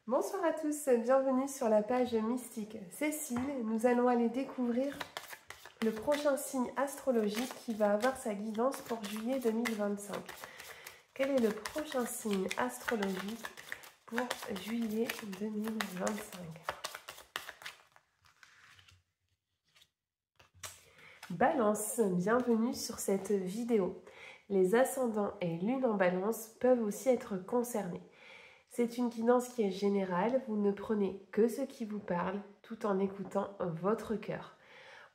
Bonsoir à tous, bienvenue sur la page mystique Cécile. Nous allons aller découvrir le prochain signe astrologique qui va avoir sa guidance pour juillet 2025. Quel est le prochain signe astrologique pour juillet 2025? Balance, bienvenue sur cette vidéo. Les ascendants et lunes en balance peuvent aussi être concernés. C'est une guidance qui est générale, vous ne prenez que ce qui vous parle tout en écoutant votre cœur.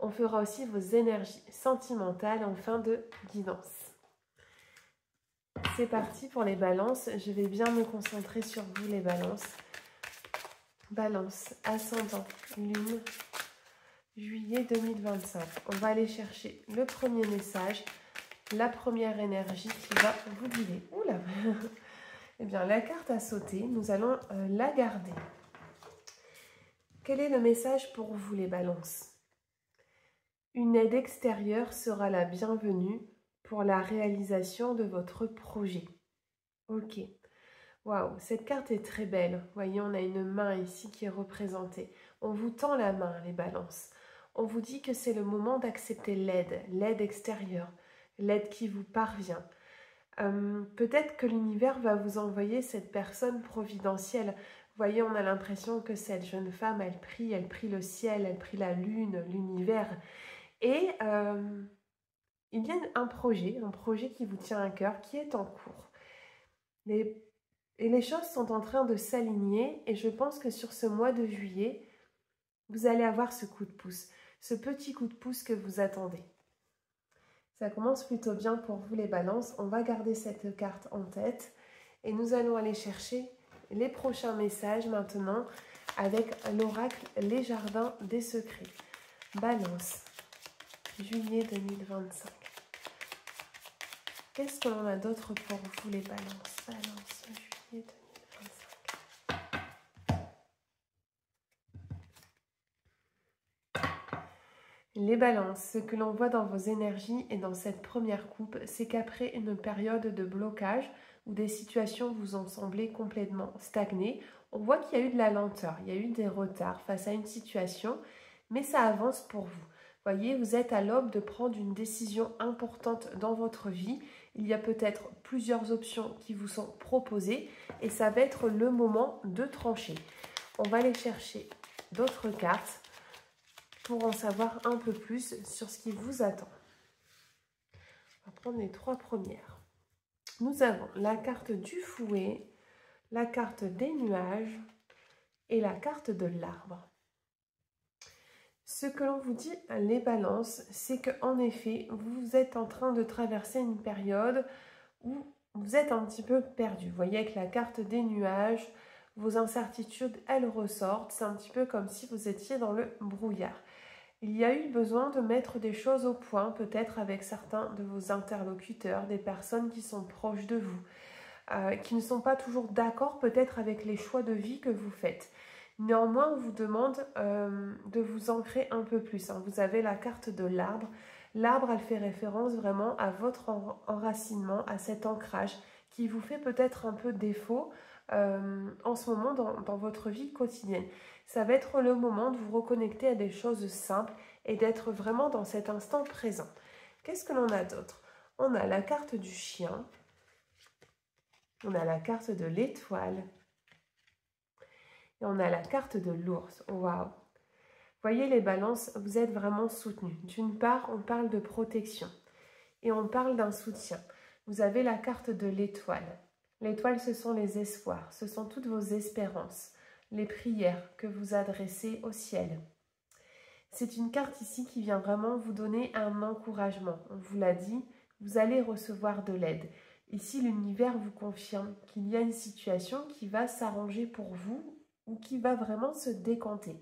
On fera aussi vos énergies sentimentales en fin de guidance. C'est parti pour les balances, je vais bien me concentrer sur vous les balances. Balance, ascendant, lune, juillet 2025. On va aller chercher le premier message, la première énergie qui va vous guider. Oula! Eh bien, la carte a sauté, nous allons la garder. Quel est le message pour vous, les balances? Une aide extérieure sera la bienvenue pour la réalisation de votre projet. Ok. Waouh, cette carte est très belle. Vous voyez, on a une main ici qui est représentée. On vous tend la main, les balances. On vous dit que c'est le moment d'accepter l'aide extérieure, l'aide qui vous parvient. Peut-être que l'univers va vous envoyer cette personne providentielle. Vous voyez, on a l'impression que cette jeune femme, elle prie le ciel, elle prie la lune, l'univers. Et il y a un projet qui vous tient à cœur, qui est en cours. Et les choses sont en train de s'aligner et je pense que sur ce mois de juillet, vous allez avoir ce coup de pouce, ce petit coup de pouce que vous attendez. Ça commence plutôt bien pour vous les balances. On va garder cette carte en tête et nous allons aller chercher les prochains messages maintenant avec l'oracle Les Jardins des Secrets. Balance, juillet 2025. Qu'est-ce que l'on a d'autre pour vous les balances? Balance, juillet 2025. Les balances, ce que l'on voit dans vos énergies et dans cette première coupe, c'est qu'après une période de blocage où des situations vous ont semblé complètement stagnées, on voit qu'il y a eu de la lenteur, il y a eu des retards face à une situation, mais ça avance pour vous. Voyez, vous êtes à l'aube de prendre une décision importante dans votre vie. Il y a peut-être plusieurs options qui vous sont proposées et ça va être le moment de trancher. On va aller chercher d'autres cartes pour en savoir un peu plus sur ce qui vous attend. On va prendre les trois premières. Nous avons la carte du fouet, la carte des nuages et la carte de l'arbre. Ce que l'on vous dit, les balances, c'est qu'en effet, vous êtes en train de traverser une période où vous êtes un petit peu perdu. Vous voyez avec la carte des nuages, vos incertitudes, elles ressortent. C'est un petit peu comme si vous étiez dans le brouillard. Il y a eu besoin de mettre des choses au point, peut-être avec certains de vos interlocuteurs, des personnes qui sont proches de vous, qui ne sont pas toujours d'accord peut-être avec les choix de vie que vous faites. Néanmoins, on vous demande de vous ancrer un peu plus. Vous avez la carte de l'arbre. L'arbre, elle fait référence vraiment à votre enracinement, à cet ancrage qui vous fait peut-être un peu défaut en ce moment dans votre vie quotidienne. Ça va être le moment de vous reconnecter à des choses simples et d'être vraiment dans cet instant présent. Qu'est-ce que l'on a d'autre? On a la carte du chien, on a la carte de l'étoile et on a la carte de l'ours. Waouh! Voyez les balances, vous êtes vraiment soutenus. D'une part, on parle de protection et on parle d'un soutien. Vous avez la carte de l'étoile. L'étoile, ce sont les espoirs, ce sont toutes vos espérances, les prières que vous adressez au ciel. C'est une carte ici qui vient vraiment vous donner un encouragement. On vous l'a dit, vous allez recevoir de l'aide. Ici, l'univers vous confirme qu'il y a une situation qui va s'arranger pour vous ou qui va vraiment se décanter.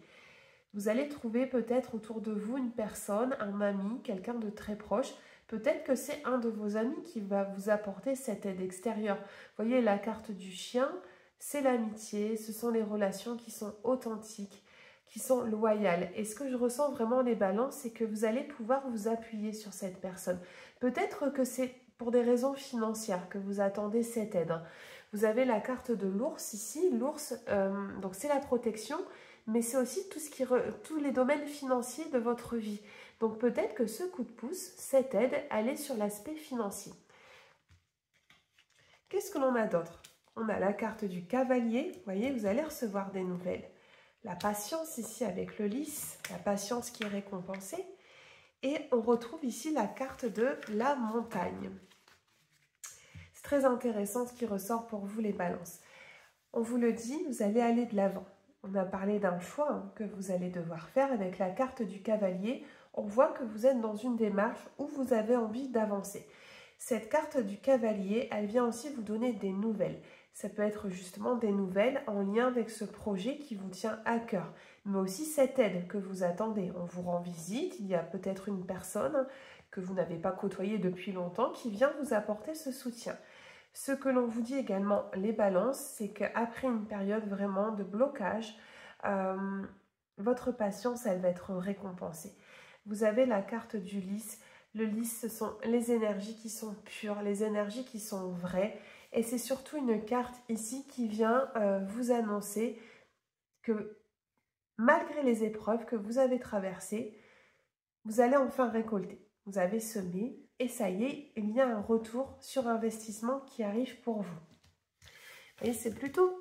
Vous allez trouver peut-être autour de vous une personne, un ami, quelqu'un de très proche. Peut-être que c'est un de vos amis qui va vous apporter cette aide extérieure. Vous voyez, la carte du chien, c'est l'amitié, ce sont les relations qui sont authentiques, qui sont loyales. Et ce que je ressens vraiment les balances, c'est que vous allez pouvoir vous appuyer sur cette personne. Peut-être que c'est pour des raisons financières que vous attendez cette aide. Vous avez la carte de l'ours ici. L'ours, donc c'est la protection, mais c'est aussi tous les domaines financiers de votre vie. Donc peut-être que ce coup de pouce, cette aide, elle est sur l'aspect financier. Qu'est-ce que l'on a d'autre? On a la carte du cavalier. Vous voyez, vous allez recevoir des nouvelles. La patience ici avec le lys, la patience qui est récompensée. Et on retrouve ici la carte de la montagne. C'est très intéressant ce qui ressort pour vous les balances. On vous le dit, vous allez aller de l'avant. On a parlé d'un choix que vous allez devoir faire avec la carte du cavalier. On voit que vous êtes dans une démarche où vous avez envie d'avancer. Cette carte du cavalier, elle vient aussi vous donner des nouvelles. Ça peut être justement des nouvelles en lien avec ce projet qui vous tient à cœur, mais aussi cette aide que vous attendez. On vous rend visite, il y a peut-être une personne que vous n'avez pas côtoyée depuis longtemps qui vient vous apporter ce soutien. Ce que l'on vous dit également, les balances, c'est qu'après une période vraiment de blocage, votre patience, elle va être récompensée. Vous avez la carte du lys. Le lys, ce sont les énergies qui sont pures, les énergies qui sont vraies. Et c'est surtout une carte ici qui vient vous annoncer que malgré les épreuves que vous avez traversées, vous allez enfin récolter. Vous avez semé et ça y est, il y a un retour sur investissement qui arrive pour vous. Et c'est plutôt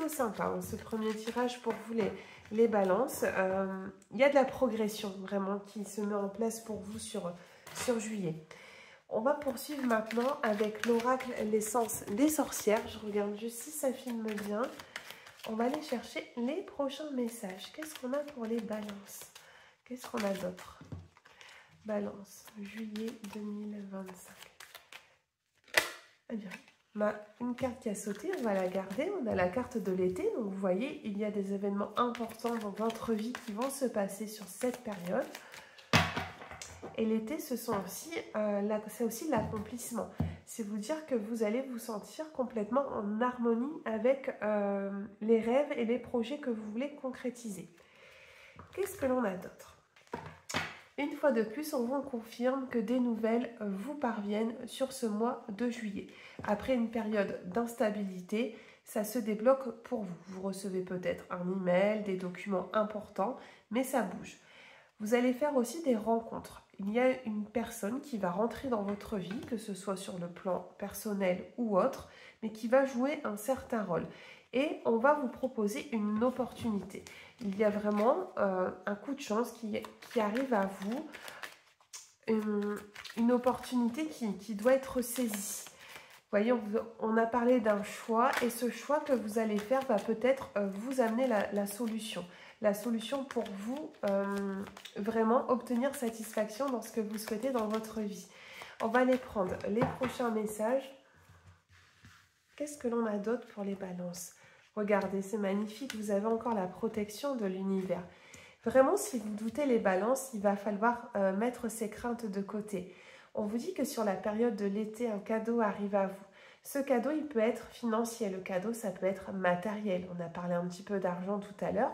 sympa, hein, ce premier tirage pour vous les balances. Il y a de la progression vraiment qui se met en place pour vous sur juillet. On va poursuivre maintenant avec l'oracle l'essence des sorcières. Je regarde juste si ça filme bien. On va aller chercher les prochains messages. Qu'est-ce qu'on a pour les balances? Qu'est-ce qu'on a d'autre? Balance, juillet 2025. Eh bien, on a une carte qui a sauté, on va la garder. On a la carte de l'été. Donc vous voyez, il y a des événements importants dans votre vie qui vont se passer sur cette période. Et l'été, c'est aussi l'accomplissement. C'est vous dire que vous allez vous sentir complètement en harmonie avec les rêves et les projets que vous voulez concrétiser. Qu'est-ce que l'on a d'autre? Une fois de plus, on vous confirme que des nouvelles vous parviennent sur ce mois de juillet. Après une période d'instabilité, ça se débloque pour vous. Vous recevez peut-être un email, des documents importants, mais ça bouge. Vous allez faire aussi des rencontres. Il y a une personne qui va rentrer dans votre vie, que ce soit sur le plan personnel ou autre, mais qui va jouer un certain rôle. Et on va vous proposer une opportunité. Il y a vraiment un coup de chance qui arrive à vous, une opportunité qui doit être saisie. Vous voyez, on a parlé d'un choix et ce choix que vous allez faire va peut-être vous amener la solution. La solution pour vous, vraiment obtenir satisfaction dans ce que vous souhaitez dans votre vie. On va aller prendre les prochains messages. Qu'est-ce que l'on a d'autre pour les balances? Regardez, c'est magnifique, vous avez encore la protection de l'univers. Vraiment, si vous doutez les balances, il va falloir mettre ces craintes de côté. On vous dit que sur la période de l'été, un cadeau arrive à vous. Ce cadeau, il peut être financier. Le cadeau, ça peut être matériel. On a parlé un petit peu d'argent tout à l'heure.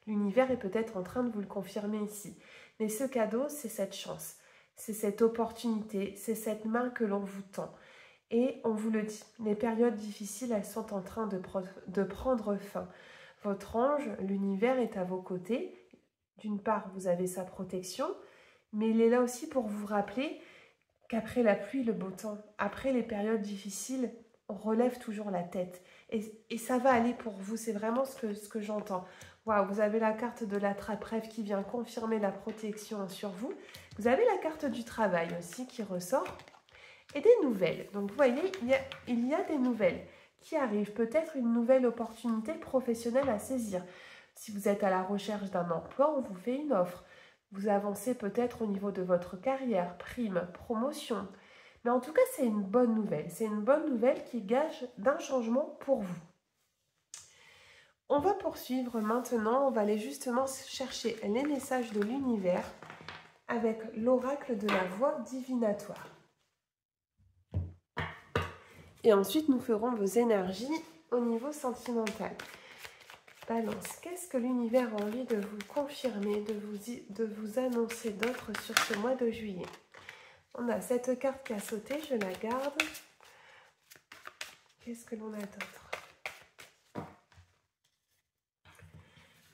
L'univers est peut-être en train de vous le confirmer ici. Mais ce cadeau, c'est cette chance. C'est cette opportunité. C'est cette main que l'on vous tend. Et on vous le dit, les périodes difficiles, elles sont en train de prendre fin. Votre ange, l'univers est à vos côtés. D'une part, vous avez sa protection, mais il est là aussi pour vous rappeler qu'après la pluie, le beau temps, après les périodes difficiles, on relève toujours la tête. Et ça va aller pour vous, c'est vraiment ce que j'entends. Waouh, vous avez la carte de l'attrape-rêve qui vient confirmer la protection sur vous. Vous avez la carte du travail aussi qui ressort. Et des nouvelles. Donc vous voyez, il y a des nouvelles qui arrivent. Peut-être une nouvelle opportunité professionnelle à saisir. Si vous êtes à la recherche d'un emploi, on vous fait une offre. Vous avancez peut-être au niveau de votre carrière, prime, promotion. Mais en tout cas, c'est une bonne nouvelle. C'est une bonne nouvelle qui gage d'un changement pour vous. On va poursuivre maintenant. On va aller justement chercher les messages de l'univers avec l'oracle de la voix divinatoire. Et ensuite, nous ferons vos énergies au niveau sentimental. Balance, qu'est-ce que l'univers a envie de vous confirmer, de vous annoncer d'autre sur ce mois de juillet? On a cette carte qui a sauté, je la garde. Qu'est-ce que l'on a d'autre?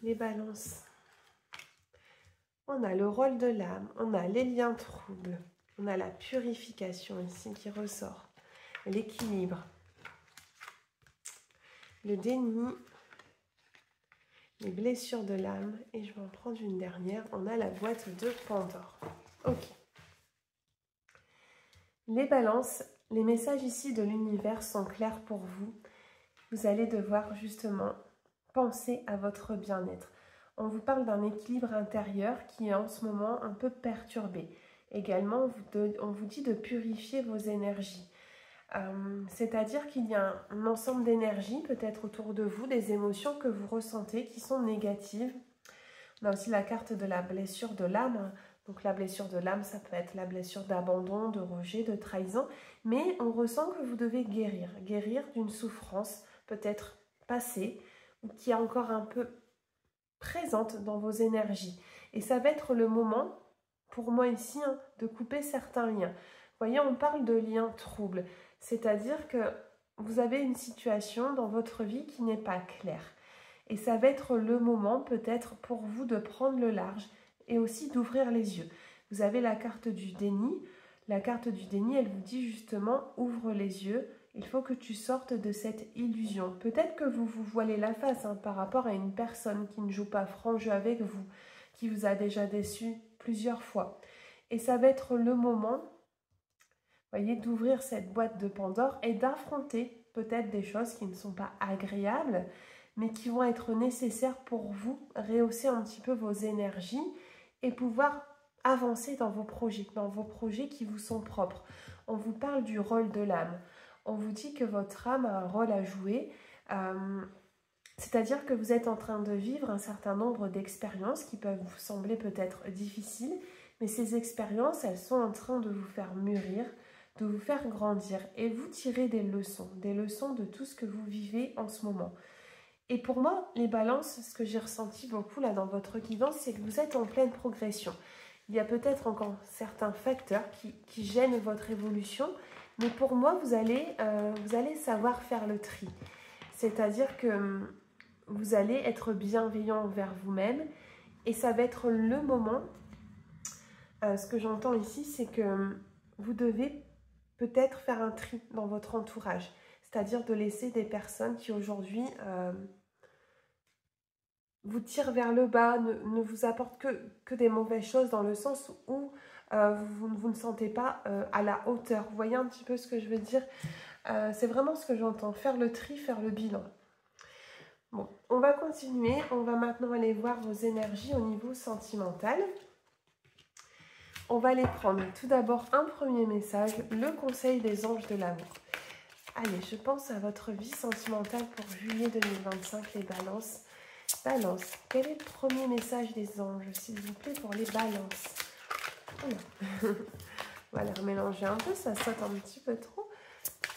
Les balances. On a le rôle de l'âme, on a les liens troubles, on a la purification ici qui ressort, l'équilibre, le déni, les blessures de l'âme, et je vais en prendre une dernière, on a la boîte de Pandore. Ok. Les balances, les messages ici de l'univers sont clairs pour vous. Vous allez devoir justement penser à votre bien-être. On vous parle d'un équilibre intérieur qui est en ce moment un peu perturbé. Également, on vous dit de purifier vos énergies. C'est-à-dire qu'il y a un ensemble d'énergies peut-être autour de vous, des émotions que vous ressentez qui sont négatives. On a aussi la carte de la blessure de l'âme. Donc la blessure de l'âme, ça peut être la blessure d'abandon, de rejet, de trahison. Mais on ressent que vous devez guérir d'une souffrance peut-être passée ou qui est encore un peu présente dans vos énergies. Et ça va être le moment, pour moi ici, de couper certains liens. Vous voyez, on parle de liens troubles. C'est-à-dire que vous avez une situation dans votre vie qui n'est pas claire. Et ça va être le moment peut-être pour vous de prendre le large et aussi d'ouvrir les yeux. Vous avez la carte du déni. La carte du déni, elle vous dit justement, ouvre les yeux. Il faut que tu sortes de cette illusion. Peut-être que vous vous voilez la face par rapport à une personne qui ne joue pas franc jeu avec vous, qui vous a déjà déçu plusieurs fois. Et ça va être le moment, voyez, d'ouvrir cette boîte de Pandore et d'affronter peut-être des choses qui ne sont pas agréables, mais qui vont être nécessaires pour vous rehausser un petit peu vos énergies et pouvoir avancer dans vos projets qui vous sont propres. On vous parle du rôle de l'âme. On vous dit que votre âme a un rôle à jouer, c'est-à-dire que vous êtes en train de vivre un certain nombre d'expériences qui peuvent vous sembler peut-être difficiles, mais ces expériences, elles sont en train de vous faire mûrir, de vous faire grandir et vous tirer des leçons de tout ce que vous vivez en ce moment. Et pour moi, les balances, ce que j'ai ressenti beaucoup là dans votre guidance, c'est que vous êtes en pleine progression. Il y a peut-être encore certains facteurs qui gênent votre évolution, mais pour moi, vous allez savoir faire le tri. C'est-à-dire que vous allez être bienveillant envers vous-même et ça va être le moment. Ce que j'entends ici, c'est que vous devez peut-être faire un tri dans votre entourage. C'est-à-dire de laisser des personnes qui aujourd'hui vous tirent vers le bas, ne vous apportent que des mauvaises choses dans le sens où vous ne sentez pas à la hauteur. Vous voyez un petit peu ce que je veux dire? C'est vraiment ce que j'entends, faire le tri, faire le bilan. Bon, on va continuer. On va maintenant aller voir vos énergies au niveau sentimental. On va les prendre. Tout d'abord, un premier message, le conseil des anges de l'amour. Allez, je pense à votre vie sentimentale pour juillet 2025, les balances. Balance, quel est le premier message des anges, s'il vous plaît, pour les balances? On va les remélanger un peu, ça saute un petit peu trop.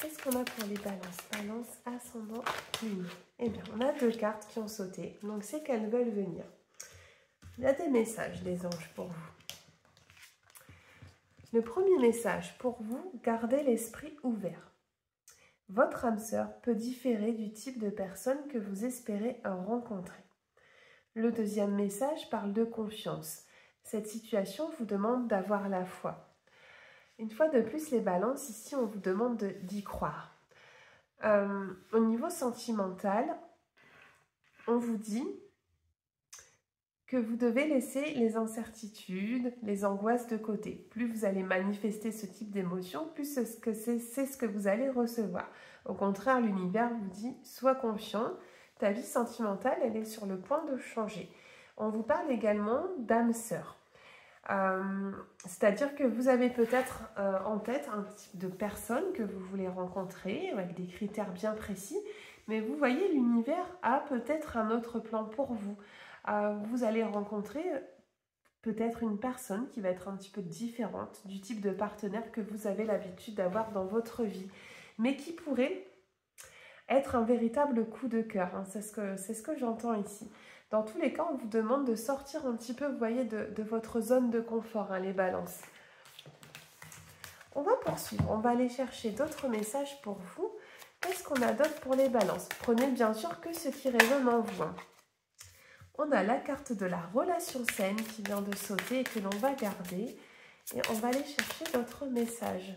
Qu'est-ce qu'on a pour les balances? Balance, ascendant, lune. Eh bien, on a deux cartes qui ont sauté, donc c'est qu'elles veulent venir. Il y a des messages des anges pour vous. Le premier message pour vous, gardez l'esprit ouvert. Votre âme sœur peut différer du type de personne que vous espérez rencontrer. Le deuxième message parle de confiance. Cette situation vous demande d'avoir la foi. Une fois de plus, les balances, ici, on vous demande d'y croire. Au niveau sentimental, on vous dit que vous devez laisser les incertitudes, les angoisses de côté. Plus vous allez manifester ce type d'émotion, plus c'est ce que vous allez recevoir. Au contraire, l'univers vous dit « sois confiant ». Ta vie sentimentale, elle est sur le point de changer. On vous parle également d'âme sœur. C'est-à-dire que vous avez peut-être en tête un type de personne que vous voulez rencontrer avec des critères bien précis, mais vous voyez, l'univers a peut-être un autre plan pour vous. Vous allez rencontrer peut-être une personne qui va être un petit peu différente du type de partenaire que vous avez l'habitude d'avoir dans votre vie, mais qui pourrait être un véritable coup de cœur. C'est ce que j'entends ici. Dans tous les cas, on vous demande de sortir un petit peu, vous voyez, de votre zone de confort, les balances. On va poursuivre. On va aller chercher d'autres messages pour vous. Qu'est-ce qu'on a d'autre pour les balances? Prenez bien sûr que ce qui résonne en vous. On a la carte de la relation saine qui vient de sauter et que l'on va garder. Et on va aller chercher votre message.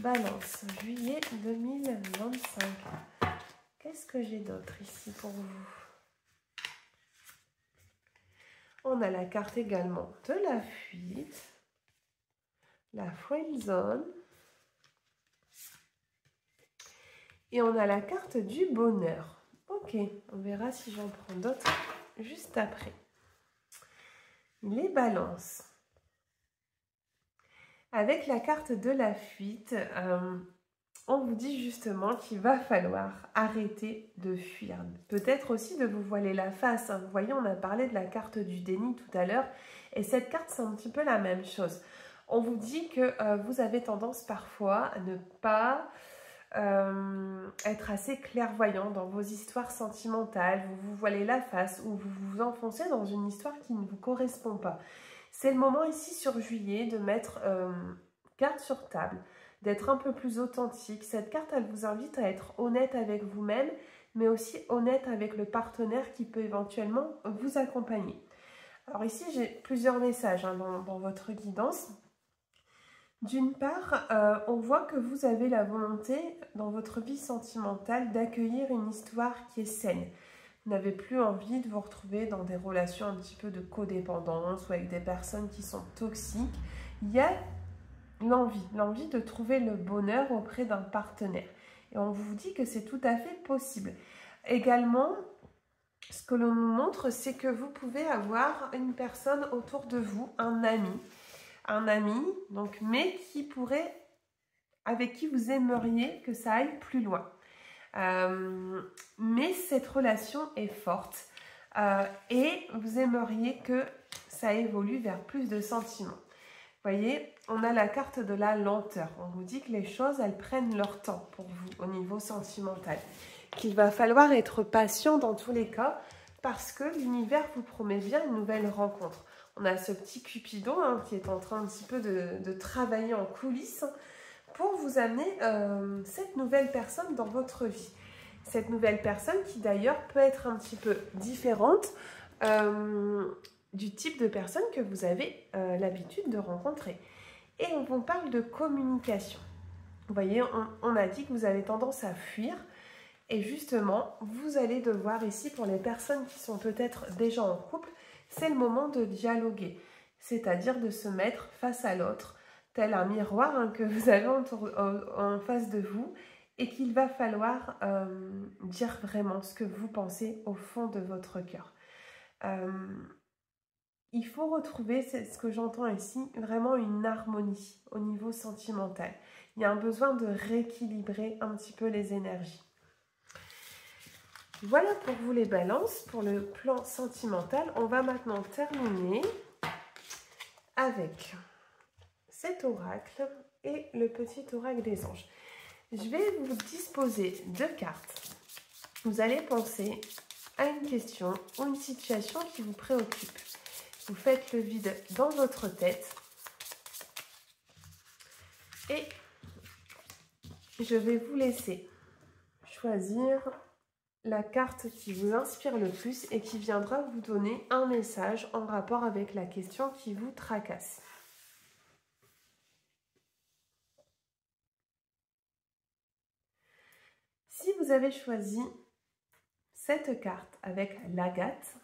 Balance, juillet 2025. Qu'est-ce que j'ai d'autre ici pour vous? On a la carte également de la fuite, la friend zone. Et on a la carte du bonheur. Ok, on verra si j'en prends d'autres juste après. Les balances. Avec la carte de la fuite, on vous dit justement qu'il va falloir arrêter de fuir. Peut-être aussi de vous voiler la face. Vous voyez, on a parlé de la carte du déni tout à l'heure. Et cette carte, c'est un petit peu la même chose. On vous dit que vous avez tendance parfois à ne pas être assez clairvoyant dans vos histoires sentimentales. Vous vous voilez la face ou vous vous enfoncez dans une histoire qui ne vous correspond pas. C'est le moment ici sur juillet de mettre carte sur table, d'être un peu plus authentique. Cette carte, elle vous invite à être honnête avec vous-même, mais aussi honnête avec le partenaire qui peut éventuellement vous accompagner. Alors ici, j'ai plusieurs messages dans votre guidance. D'une part, on voit que vous avez la volonté dans votre vie sentimentale d'accueillir une histoire qui est saine. Vous n'avez plus envie de vous retrouver dans des relations un petit peu de codépendance ou avec des personnes qui sont toxiques. Il y a l'envie de trouver le bonheur auprès d'un partenaire. Et on vous dit que c'est tout à fait possible. Également, ce que l'on nous montre, c'est que vous pouvez avoir une personne autour de vous, un ami, donc, mais avec qui vous aimeriez que ça aille plus loin. Mais cette relation est forte et vous aimeriez que ça évolue vers plus de sentiments. Vous voyez, on a la carte de la lenteur. On vous dit que les choses, elles prennent leur temps pour vous au niveau sentimental. Qu'il va falloir être patient dans tous les cas parce que l'univers vous promet bien une nouvelle rencontre. On a ce petit Cupidon qui est en train un petit peu de travailler en coulisses pour vous amener cette nouvelle personne dans votre vie. Cette nouvelle personne qui d'ailleurs peut être un petit peu différente du type de personne que vous avez l'habitude de rencontrer. Et on vous parle de communication. Vous voyez, on a dit que vous avez tendance à fuir. Et justement, vous allez devoir ici, pour les personnes qui sont peut-être déjà en couple, c'est le moment de dialoguer. C'est-à-dire de se mettre face à l'autre, tel un miroir que vous avez en face de vous, et qu'il va falloir dire vraiment ce que vous pensez au fond de votre cœur. Il faut retrouver, c'est ce que j'entends ici, vraiment une harmonie au niveau sentimental. Il y a un besoin de rééquilibrer un petit peu les énergies. Voilà pour vous les balances, pour le plan sentimental. On va maintenant terminer avec cet oracle et le petit oracle des anges. Je vais vous disposer deux cartes. Vous allez penser à une question ou une situation qui vous préoccupe. Vous faites le vide dans votre tête et je vais vous laisser choisir la carte qui vous inspire le plus et qui viendra vous donner un message en rapport avec la question qui vous tracasse. Si vous avez choisi cette carte avec l'agate,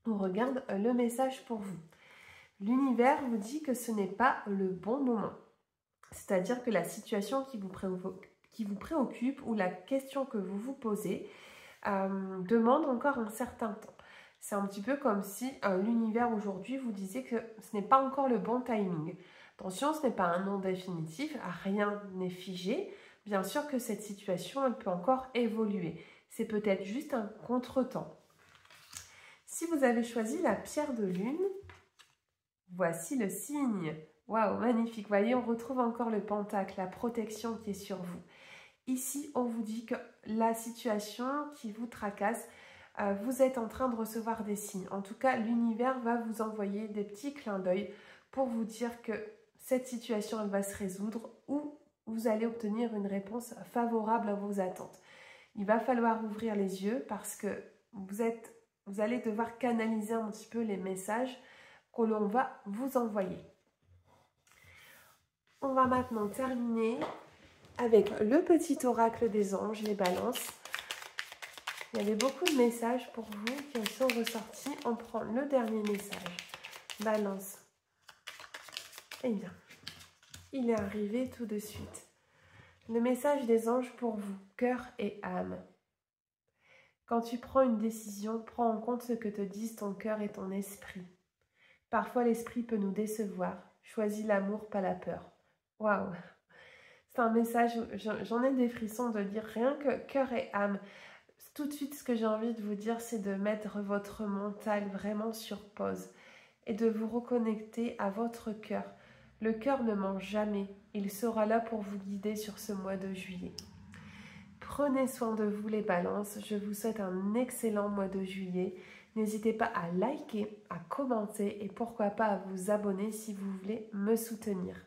on regarde le message pour vous. L'univers vous dit que ce n'est pas le bon moment. C'est-à-dire que la situation qui vous préoccupe ou la question que vous vous posez demande encore un certain temps. C'est un petit peu comme si l'univers aujourd'hui vous disait que ce n'est pas encore le bon timing. Attention, ce n'est pas un non définitif, rien n'est figé. Bien sûr que cette situation, elle peut encore évoluer. C'est peut-être juste un contretemps. Si vous avez choisi la pierre de lune, voici le signe. Waouh, magnifique. Vous voyez, on retrouve encore le pentacle, la protection qui est sur vous. Ici, on vous dit que la situation qui vous tracasse, vous êtes en train de recevoir des signes. En tout cas, l'univers va vous envoyer des petits clins d'œil pour vous dire que cette situation, elle va se résoudre ou vous allez obtenir une réponse favorable à vos attentes. Il va falloir ouvrir les yeux parce que vous allez devoir canaliser un petit peu les messages que l'on va vous envoyer. On va maintenant terminer avec le petit oracle des anges, les balances. Il y avait beaucoup de messages pour vous qui sont ressortis. On prend le dernier message. Balance. Eh bien, il est arrivé tout de suite. Le message des anges pour vous, cœur et âme. Quand tu prends une décision, prends en compte ce que te disent ton cœur et ton esprit. Parfois, l'esprit peut nous décevoir. Choisis l'amour, pas la peur. Waouh! C'est un message, j'en ai des frissons de dire rien que cœur et âme. Tout de suite, ce que j'ai envie de vous dire, c'est de mettre votre mental vraiment sur pause et de vous reconnecter à votre cœur. Le cœur ne ment jamais. Il sera là pour vous guider sur ce mois de juillet. Prenez soin de vous les balances. Je vous souhaite un excellent mois de juillet. N'hésitez pas à liker, à commenter et pourquoi pas à vous abonner si vous voulez me soutenir.